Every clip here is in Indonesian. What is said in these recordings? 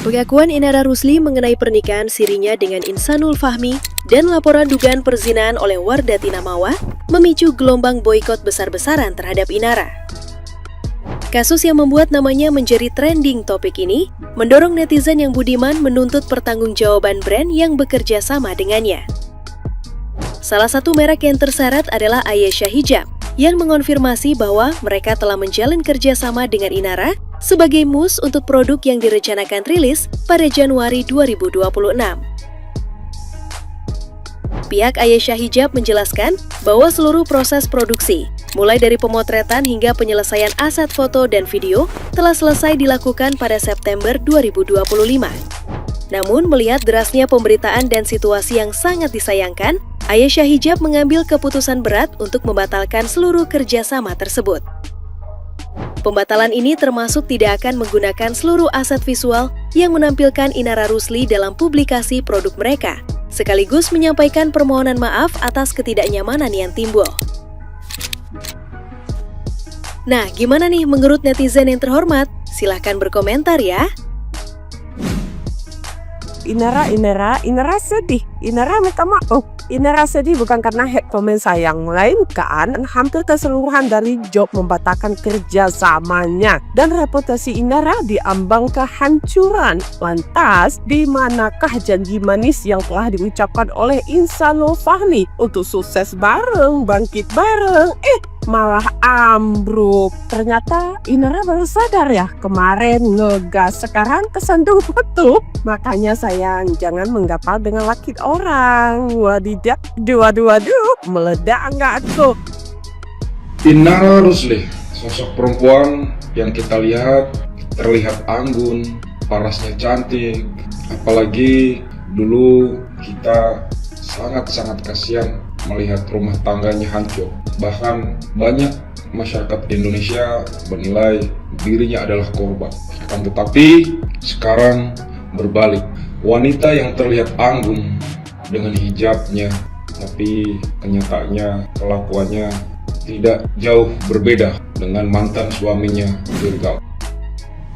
Pengakuan Inara Rusli mengenai pernikahan sirinya dengan Insanul Fahmi dan laporan dugaan perzinahan oleh Wardati Namawa memicu gelombang boikot besar-besaran terhadap Inara. Kasus yang membuat namanya menjadi trending topik ini mendorong netizen yang budiman menuntut pertanggungjawaban brand yang bekerja sama dengannya. Salah satu merek yang terseret adalah Aisyah Hijab yang mengonfirmasi bahwa mereka telah menjalin kerjasama dengan Inara sebagai mousse untuk produk yang direncanakan rilis pada Januari 2026. Pihak Aisyah Hijab menjelaskan bahwa seluruh proses produksi, mulai dari pemotretan hingga penyelesaian aset foto dan video, telah selesai dilakukan pada September 2025. Namun, melihat derasnya pemberitaan dan situasi yang sangat disayangkan, Aisyah Hijab mengambil keputusan berat untuk membatalkan seluruh kerjasama tersebut. Pembatalan ini termasuk tidak akan menggunakan seluruh aset visual yang menampilkan Inara Rusli dalam publikasi produk mereka, sekaligus menyampaikan permohonan maaf atas ketidaknyamanan yang timbul. Nah, gimana nih menurut netizen yang terhormat? Silahkan berkomentar ya. Inara sedih. Inara minta maaf. Inara sedih bukan karena hate komen saya, melainkan hampir keseluruhan dari job membatalkan kerjasamanya dan reputasi Inara diambang kehancuran. Lantas, di manakah janji manis yang telah diucapkan oleh Insanul Fahmi untuk sukses bareng, bangkit bareng? Malah ambruk. Ternyata Inara baru sadar ya, kemarin ngegas, sekarang kesandung betul. Makanya sayang, jangan menggapal dengan laki orang. Wadidak, waduh, meledak nggak tuh? Inara Rusli, sosok perempuan yang kita lihat terlihat anggun, parasnya cantik. Apalagi dulu kita sangat-sangat kasihan melihat rumah tangganya hancur. Bahkan banyak masyarakat Indonesia menilai dirinya adalah korban. Akan tetapi sekarang berbalik. Wanita yang terlihat anggun dengan hijabnya, tapi kenyataannya, kelakuannya tidak jauh berbeda dengan mantan suaminya Firgaus.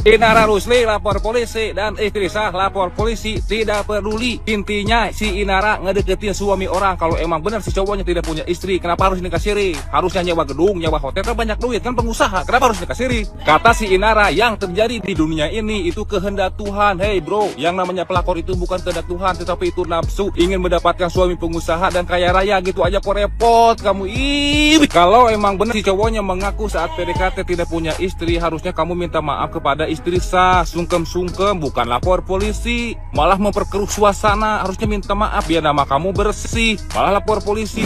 Inara Rusli lapor polisi dan istri sah lapor polisi, tidak peduli. Intinya si Inara ngedeketin suami orang. Kalau emang benar si cowoknya tidak punya istri, kenapa harus nikah siri? Harusnya nyewa gedung, nyewa hotel, kan banyak duit, kan pengusaha. Kenapa harus nikah siri? Kata si Inara, yang terjadi di dunia ini itu kehendak Tuhan. Hey bro, yang namanya pelakor itu bukan kehendak Tuhan, tetapi itu nafsu, ingin mendapatkan suami pengusaha dan kaya raya. Gitu aja kok repot kamu. Kalau emang benar si cowoknya mengaku saat PDKT tidak punya istri, harusnya kamu minta maaf kepada istri sah, sungkem-sungkem, bukan lapor polisi, malah memperkeruh suasana. Harusnya minta maaf biar nama kamu bersih, malah lapor polisi.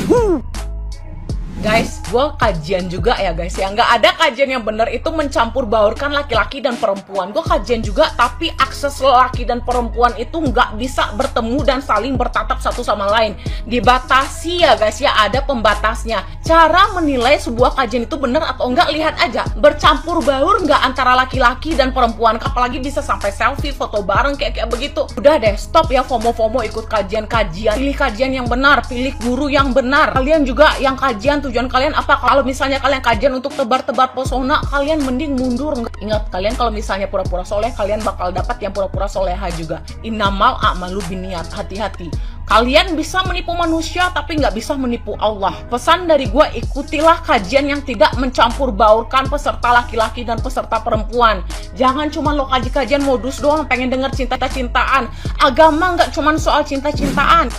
Guys, gue kajian juga ya guys ya. Nggak ada kajian yang benar itu mencampur baurkan laki-laki dan perempuan. Gue kajian juga, tapi akses laki dan perempuan itu nggak bisa bertemu dan saling bertatap satu sama lain. Dibatasi ya guys ya, ada pembatasnya. Cara menilai sebuah kajian itu benar atau enggak, lihat aja. Bercampur baur nggak antara laki-laki dan perempuan. Apalagi bisa sampai selfie, foto bareng kayak begitu. Udah deh, stop ya FOMO-FOMO ikut kajian-kajian. Pilih kajian yang benar, pilih guru yang benar. Kalian juga yang kajian tujuan kalian apa? Kalau misalnya kalian kajian untuk tebar-tebar pesona, kalian mending mundur. Ingat, kalian kalau misalnya pura-pura soleh, kalian bakal dapat yang pura-pura soleha juga. Innamal a'malu binniyat. Hati-hati. Kalian bisa menipu manusia, tapi nggak bisa menipu Allah. Pesan dari gue, ikutilah kajian yang tidak mencampur baurkan peserta laki-laki dan peserta perempuan. Jangan cuma lo kajian modus doang, pengen denger cinta-cintaan. Agama nggak cuma soal cinta-cintaan.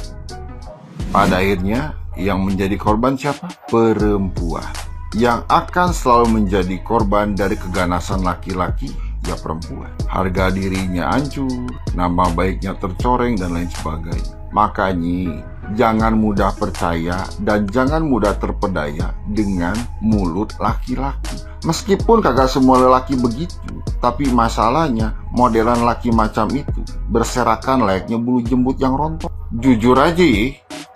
Pada akhirnya, yang menjadi korban siapa? Perempuan. Yang akan selalu menjadi korban dari keganasan laki-laki, ya perempuan. Harga dirinya hancur, nama baiknya tercoreng, dan lain sebagainya. Makanya, jangan mudah percaya dan jangan mudah terpedaya dengan mulut laki-laki. Meskipun kagak semua lelaki begitu, tapi masalahnya modelan laki macam itu berserakan layaknya bulu jembut yang rontok. Jujur aja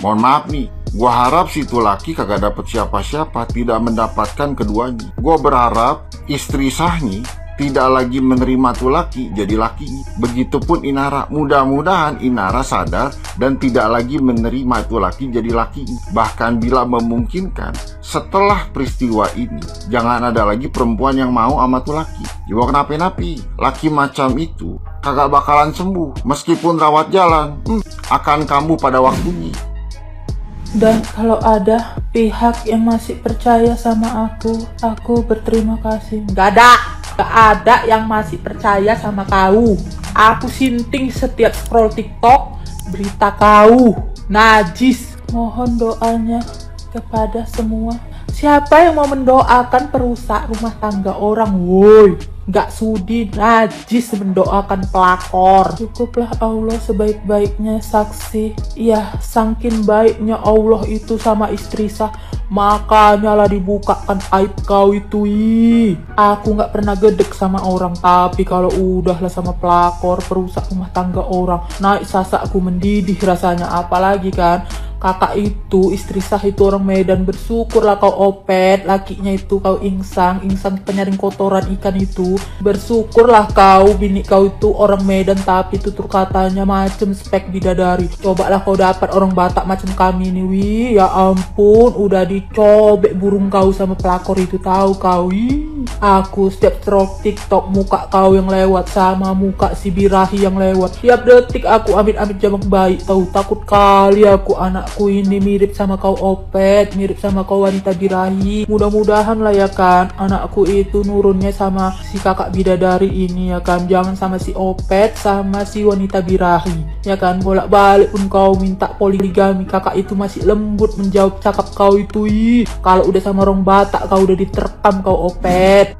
mohon maaf nih, gua harap si itu laki kagak dapet siapa-siapa, tidak mendapatkan keduanya. Gua berharap istri sahnya tidak lagi menerima tuh laki jadi lakinya. Begitupun Inara, mudah-mudahan Inara sadar dan tidak lagi menerima tuh laki jadi lakinya. Bahkan bila memungkinkan, setelah peristiwa ini jangan ada lagi perempuan yang mau sama tuh laki. Juga kenapa-napi, laki macam itu kagak bakalan sembuh. Meskipun rawat jalan, akan kambuh pada waktunya. Dan kalau ada pihak yang masih percaya sama aku berterima kasih. Gak ada yang masih percaya sama kau. Aku sinting setiap scroll TikTok berita kau najis. Mohon doanya kepada semua. Siapa yang mau mendoakan perusak rumah tangga orang, woi, gak sudi najis mendoakan pelakor. Cukuplah Allah sebaik-baiknya saksi. Ya, saking baiknya Allah itu sama istri sah, makanya lah dibukakan aib kau itu. Aku gak pernah gedek sama orang, tapi kalau udahlah sama pelakor perusak rumah tangga orang, naik sasakku mendidih rasanya. Apalagi kan kakak itu, istri sah itu orang Medan. Bersyukurlah kau Opet, lakinya itu kau Insang penyaring kotoran ikan itu. Bersyukurlah kau, bini kau itu orang Medan tapi tutur katanya macem spek bidadari. Cobalah kau dapat orang Batak macam kami nih, ya ampun, udah dicobek burung kau sama pelakor itu, tahu kau. Aku setiap scroll TikTok muka kau yang lewat sama muka si Birahi yang lewat, tiap detik aku amit-amit jambak baik, tahu. Takut kali aku anakku ini mirip sama kau Opet, mirip sama kau wanita Birahi. Mudah-mudahan lah ya kan anakku itu nurunnya sama si kakak bidadari ini ya kan, jangan sama si Opet sama si wanita Birahi ya kan. Bolak-balik pun kau minta poligami, kakak itu masih lembut menjawab cakap kau itu. Kalau udah sama orang Batak kau udah diterkam kau Opet.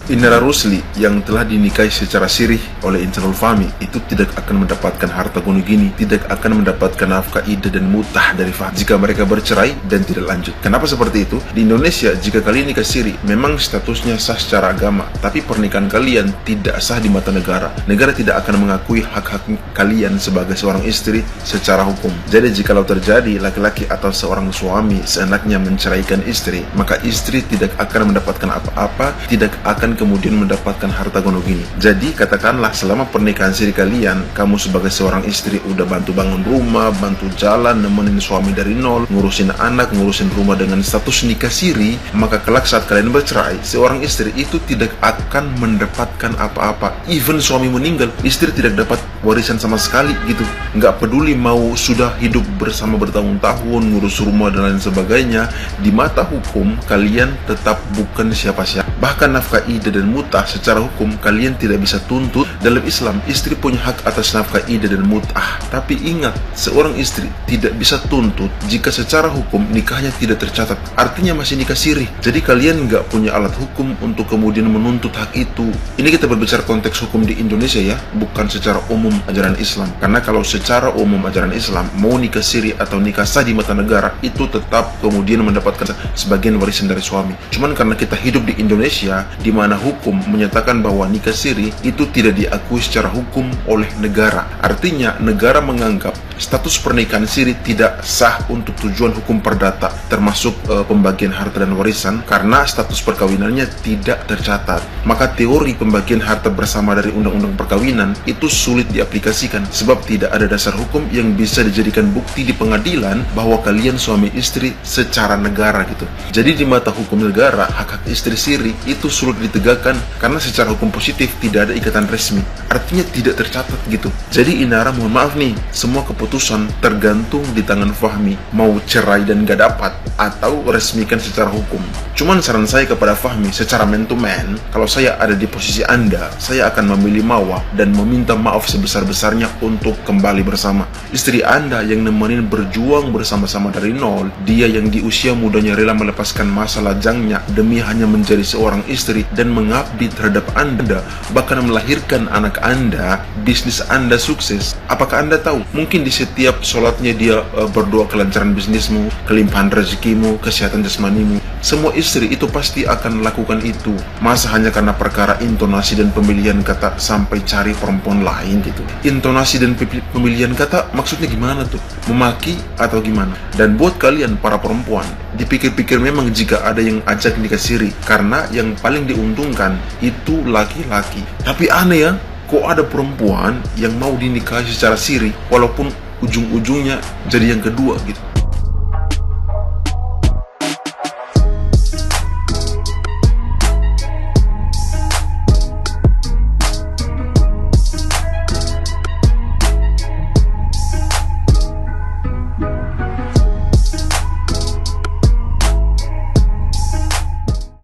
Indra Rusli yang telah dinikahi secara sirih oleh internal Fahmi itu tidak akan mendapatkan harta gono gini, tidak akan mendapatkan nafkah ida dan mutah dari Fahmi jika mereka bercerai dan tidak lanjut. Kenapa seperti itu? Di Indonesia, jika kalian nikah siri, memang statusnya sah secara agama, tapi pernikahan kalian tidak sah di mata negara. Negara tidak akan mengakui hak-hak kalian sebagai seorang istri secara hukum. Jadi jikalau terjadi laki-laki atau seorang suami seenaknya menceraikan istri, maka istri tidak akan mendapatkan apa-apa, tidak akan kemudian mendapatkan harta gono gini. Jadi katakanlah selama pernikahan siri kalian, kamu sebagai seorang istri udah bantu bangun rumah, bantu jalan, nemenin suami dari nol, ngurusin anak, ngurusin rumah dengan status nikah siri, maka kelak saat kalian bercerai, seorang istri itu tidak akan mendapatkan apa-apa. Even suami meninggal, istri tidak dapat warisan sama sekali gitu. Nggak peduli mau sudah hidup bersama bertahun-tahun, ngurus rumah dan lain sebagainya, di mata hukum kalian tetap bukan siapa-siapa. Bahkan nafkah ida dan mutah secara hukum kalian tidak bisa tuntut. Dalam Islam, istri punya hak atas nafkah ida dan mutah. Tapi ingat, seorang istri tidak bisa tuntut jika secara hukum nikahnya tidak tercatat. Artinya masih nikah sirih. Jadi kalian nggak punya alat hukum untuk kemudian menuntut hak itu. Ini kita berbicara konteks hukum di Indonesia ya, bukan secara umum ajaran Islam. Karena kalau secara umum ajaran Islam, mau nikah siri atau nikah sah di mata negara, itu tetap kemudian mendapatkan sebagian warisan dari suami. Cuman karena kita hidup di Indonesia, di mana hukum menyatakan bahwa nikah siri itu tidak diakui secara hukum oleh negara. Artinya negara menganggap status pernikahan siri tidak sah untuk tujuan hukum perdata, termasuk pembagian harta dan warisan, karena status perkawinannya tidak tercatat. Maka teori pembagian harta bersama dari undang-undang perkawinan itu sulit diaplikasikan, sebab tidak ada dasar hukum yang bisa dijadikan bukti di pengadilan bahwa kalian suami istri secara negara gitu. Jadi di mata hukum negara, hak-hak istri siri itu sulit ditegakkan karena secara hukum positif tidak ada ikatan resmi, artinya tidak tercatat gitu. Jadi Inara mohon maaf nih, semua keputusan tergantung di tangan Fahmi, mau cerai dan gak dapat atau resmikan secara hukum. Cuman saran saya kepada Fahmi secara man to man, kalau saya ada di posisi Anda, saya akan memilih Mawah dan meminta maaf sebesar-besarnya untuk kembali bersama. Istri Anda yang nemenin berjuang bersama-sama dari nol, dia yang di usia mudanya rela melepaskan masa lajangnya demi hanya menjadi seorang istri dan mengabdi terhadap Anda, bahkan melahirkan anak Anda, bisnis Anda sukses. Apakah Anda tahu? Mungkin di setiap sholatnya dia berdoa kelancaran bisnismu, kelimpahan rezekimu, kesehatan jasmanimu. Semua istri itu pasti akan lakukan itu. Masa hanya karena perkara intonasi dan pemilihan kata sampai cari perempuan lain gitu? Intonasi dan pemilihan kata maksudnya gimana tuh? Memaki atau gimana? Dan buat kalian para perempuan, dipikir-pikir memang jika ada yang ajak nikah siri, karena yang paling diuntungkan itu laki-laki. Tapi aneh ya, kok ada perempuan yang mau dinikahi secara siri walaupun ujung-ujungnya jadi yang kedua gitu.